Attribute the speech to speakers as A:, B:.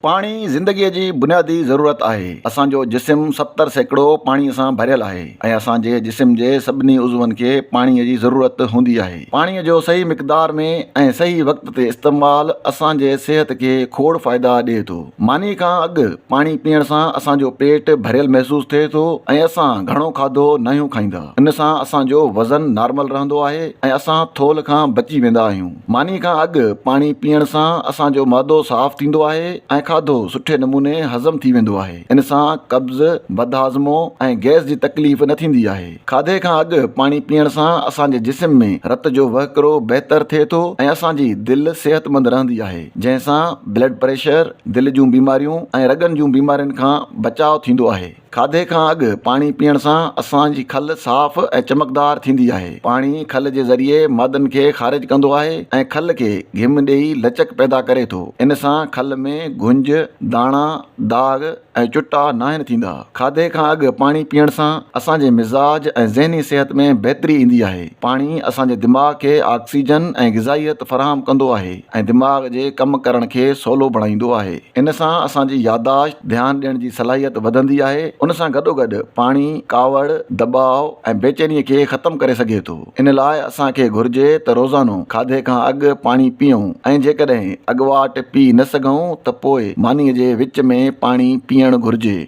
A: पाणी ज़िंदगीअ जी बुनियादी ज़रूरत आहे। असांजो जिस्म 70% पाणीअ सां भरियल आहे ऐं असांजे जिस्म जे सभिनी उज़वनि खे पाणीअ जी ज़रूरत हूंदी आहे। पाणीअ जो सही मिक़दार में ऐं सही वक़्त ते इस्तेमालु असांजे सिहत खे खोड़ फ़ाइदा ॾिए थो। मानी खां अॻु पाणी पीअण सां असांजो पेट भरियल महसूसु थिए थो ऐं असां घणो खाधो नहियूं खाईंदा। इन सां असांजो वज़न नॉर्मल रहंदो आहे ऐं असां थोल खां बची वेंदा आहियूं। मानी खां अॻु पाणी पीअण सां असांजो मादो साफ़ थींदो आहे ऐं खाधो सुठे नमूने हज़म थी वेंदो आहे। इन सां कब्ज़, बदहाज़मो ऐं गैस जी तकलीफ़ न थींदी आहे। खाधे खां अॻु पाणी पीअण सां असांजे जिस्म में रत जो वहिकिरो बहितर थिए थो ऐं असांजी दिलि सिहतमंद रहंदी आहे, जंहिंसां ब्लड प्रेशर, दिलि जूं बीमारियूं ऐं रगनि जूं बीमारियुनि खां बचाव थींदो आहे। खाधे खां अॻु पाणी पीअण सां असांजी खल साफ़ ऐं चमकदार थींदी आहे। पाणी खल जे ज़रिए मादनि खे ख़ारिज कंदो आहे ऐं खल खे घिम ॾेई लचक पैदा करे थो। इन सां खल में गुंज, दाणा, दाग ऐं चुटा नाहिन थींदा। खाधे खां अॻु पाणी पीअण सां असांजे मिज़ाज ऐं ज़हनी सिहत में बहितरी ईंदी आहे। पाणी असांजे दिमाग़ खे ऑक्सीजन ऐं ग़िज़ाइयत फ़राहम कंदो आहे ऐं दिमाग़ जे कमु करण खे सवलो बणाईंदो आहे। इन सां असांजी यादाश्त, ध्यानु ॾियण जी सलाहियत वधंदी आहे। उन सां गॾोगॾु पाणी कावड़, दबाव ऐं बेचैनीअ खे ख़तमु करे सघे थो। इन लाइ असांखे घुर्जे त रोज़ानो खाधे खां अॻु पाणी पीऊं ऐं जेकॾहिं अॻुवाट पी न सघूं त पोइ मानीअ जे विच में पाणी पीअणु घुर्जे।